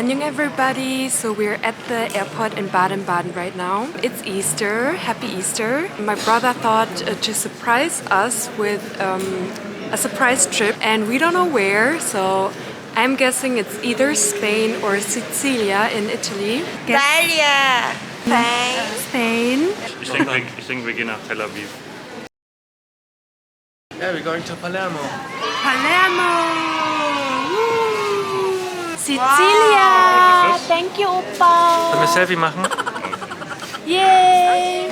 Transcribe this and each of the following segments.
Anyeong everybody! So we're at the airport in Baden-Baden right now. It's Easter, happy Easter. My brother thought to surprise us with a surprise trip and we don't know where, so I'm guessing it's either Spain or Sicilia in Italy. Italia! Spain. Ich denke, wir gehen nach Tel Aviv. Yeah, we're going to Palermo. Palermo! Sicilia! Thank you, Opa! Sollen wir ein Selfie machen? Yay!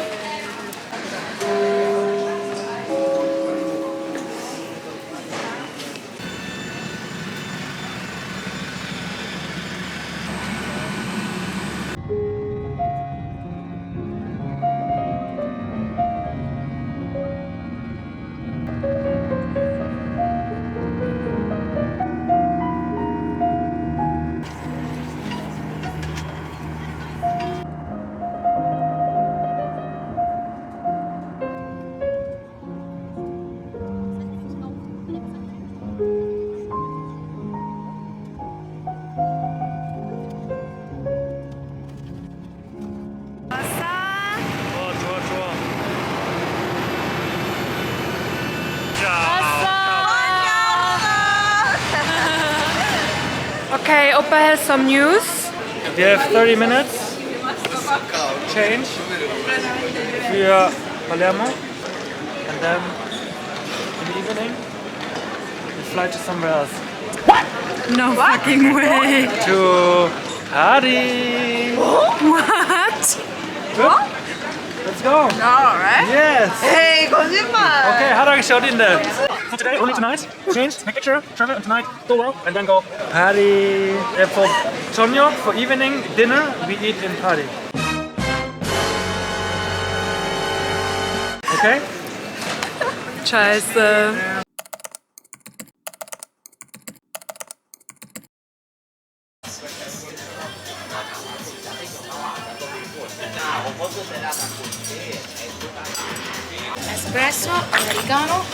Okay, Opa has some news. We have 30 minutes change für Palermo, and then in the evening we fly to somewhere else. No fucking way. To Party! What? What? Let's go! Alright. Yes! Hey, 거짓말! Okay, how do I show it in there? For today, only tonight, change, take picture, travel, and tonight, go well, and then go party. For Chonyo, for evening, dinner, we eat in party. Okay? Scheiße. Espresso, americano.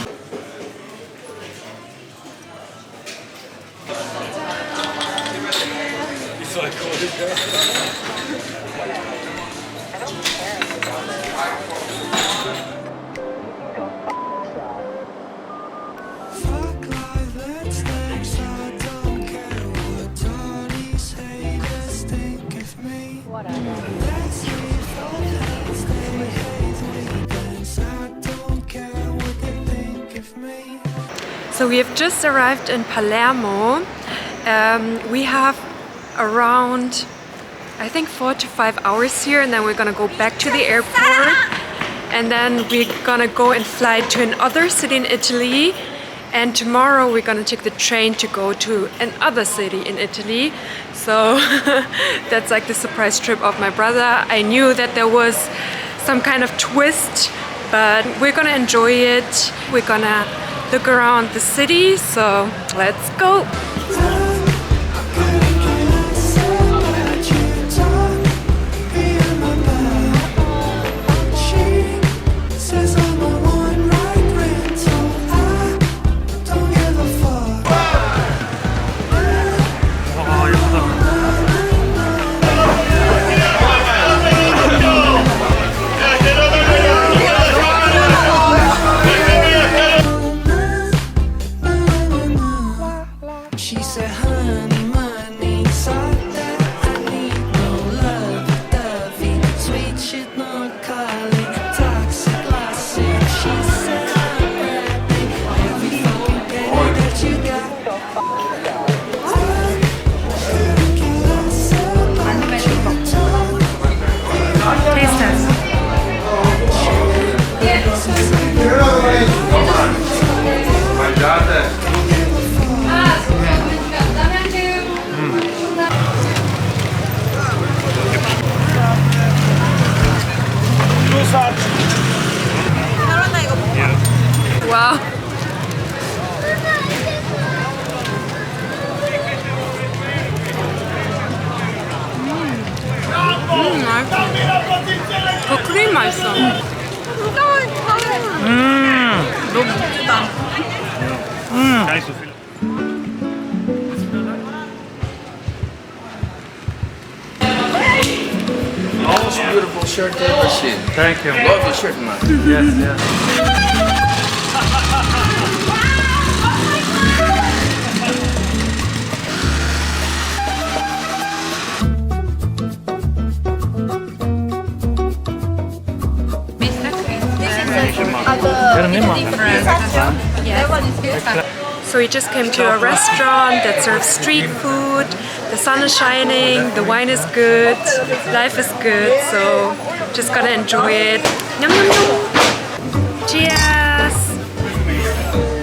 So we have just arrived in Palermo. We have around, I think, 4 to 5 hours here, and then we're gonna go back to the airport, and then we're gonna go and fly to another city in Italy, and tomorrow we're gonna take the train to go to another city in Italy. So that's like the surprise trip of my brother. I knew that there was some kind of twist, but we're gonna enjoy it. We're gonna look around the city, so let's go! Wow. 맛있어. 크림 맛있어. 너무 맛있다. Gar nicht so viel. shirt machine. Thank you. Love your shirt, man. Yes, yes. So we just came to a restaurant that serves street food. The sun is shining, the wine is good, life is good, so just gonna enjoy it. Yum, yum, yum. Cheers!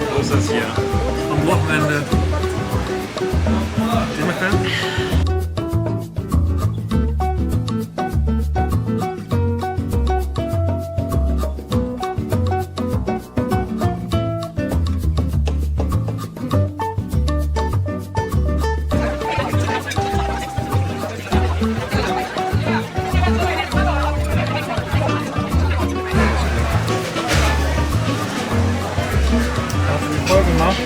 So ist das hier. Am Wochenende. Folgen noch.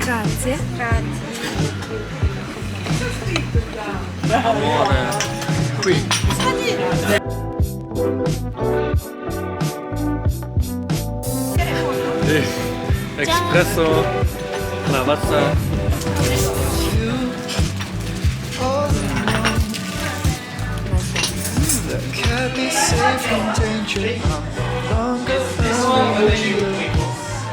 Grazie. Qui. Espresso, lavazza. Can't be safe from danger. I'm no longer alone.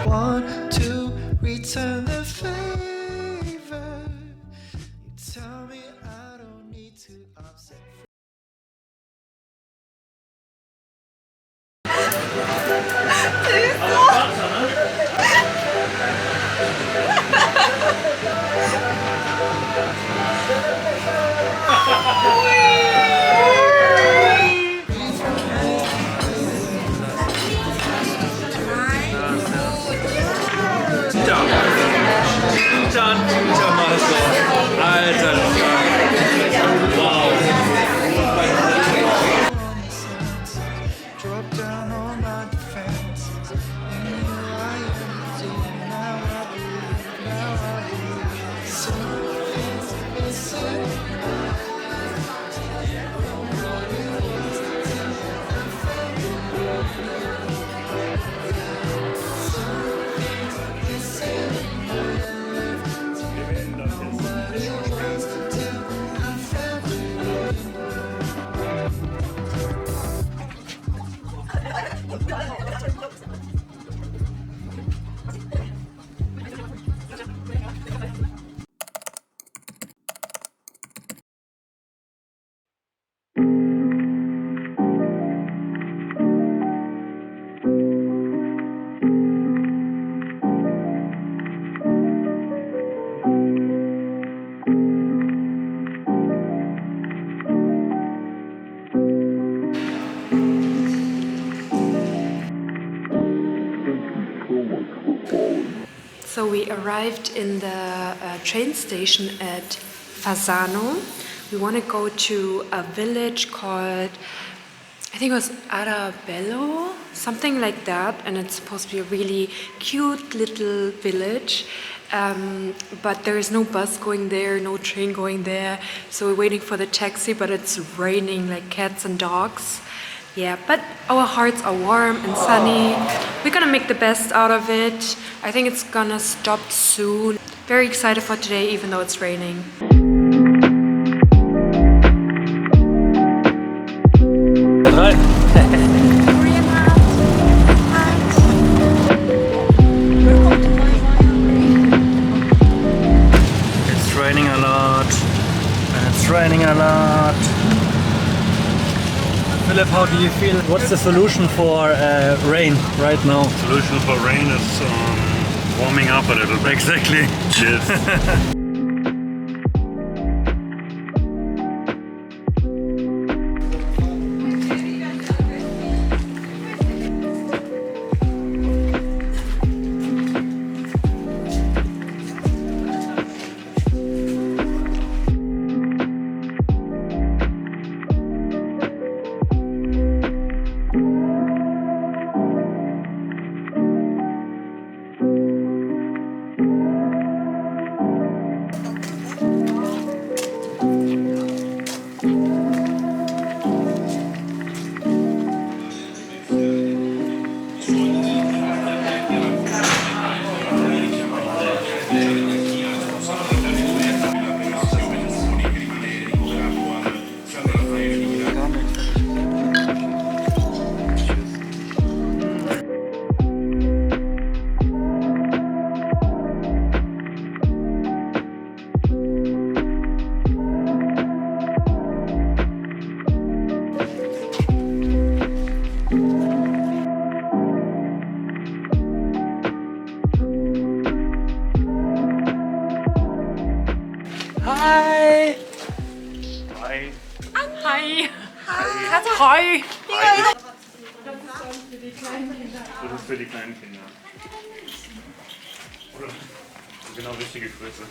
Want to return the favor. You tell me I don't need to upset. So we arrived in the train station at Fasano. We want to go to a village called, I think it was Arabello, something like that, and it's supposed to be a really cute little village. But there is no bus going there, no train going there, so we're waiting for the taxi, but it's raining like cats and dogs. Yeah, but our hearts are warm and sunny. We're gonna make the best out of it. I think it's gonna stop soon. Very excited for today, even though it's raining. It's raining a lot. It's raining a lot. Philip, how do you feel? What's the solution for rain right now? Solution for rain is warming up a little bit. Exactly. Yes. Hi! Hi. Hi! Hi. Das ist für die kleinen Kinder. Oder? Genau richtige Größe.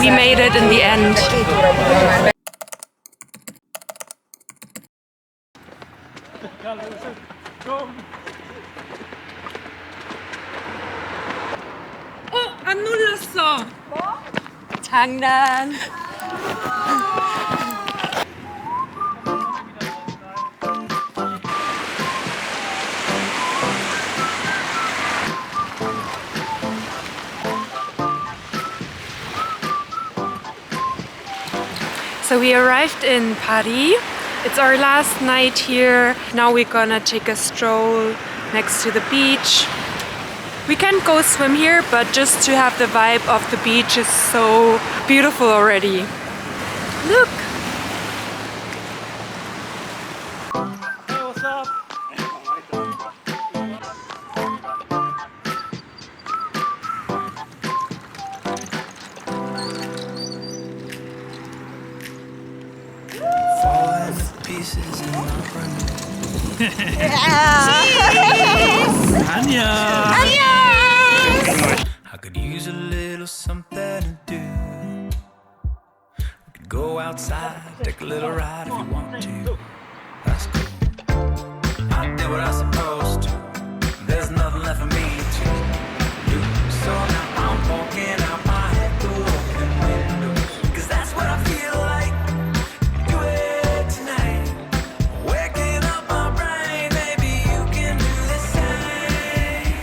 We made it in the end. 안 눌렀어. 장난. So we arrived in Paris. It's our last night here. Now we're gonna take a stroll next to the beach. We can't go swim here, but just to have the vibe of the beach is so beautiful already. Look! Hey, what's up? Falling to pieces in my brain. Anya! I could use a little something to do. We could go outside, take a little ride if you want to. That's cool. I did what I was supposed to. There's nothing left for me to do. So now I'm walking out my head to open windows. 'Cause that's what I feel like. Do it tonight. Waking up my brain, maybe you can do the same.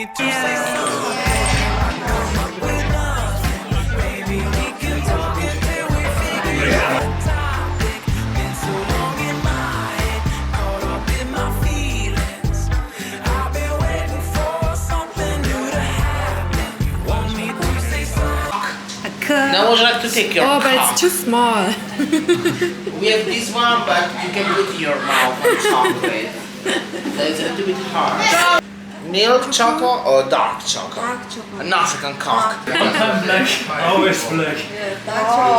Now would you like to take your Oh, but cup? it's too small. We have this one, but you can put it in your mouth and chocolate. That's a little bit hard. Milk choco or dark choco? Dark choco. An African cock. Always black.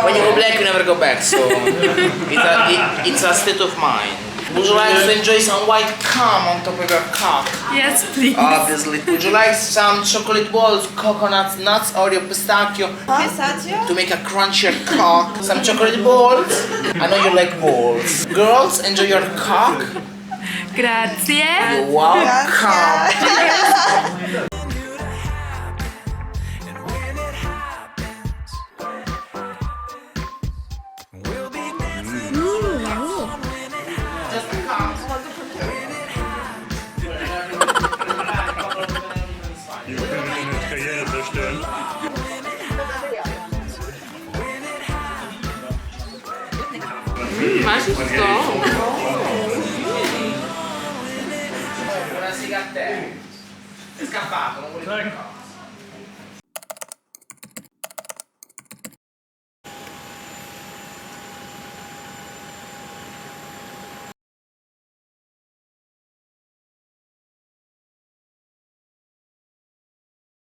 When you go black, you never go back, so it's a state of mind. Would you like to enjoy some white cum on top of your cock? Yes, please. Obviously. Would you like some chocolate balls, coconuts, nuts, Oreo, pistachio? Pistachio? To make a crunchier cock. Some chocolate balls. I know you like balls. Girls, enjoy your cock. Grazie. You're welcome. Just a cock. Die können eine Karriere zerstören. Buonasera a te. È scappato, non vuole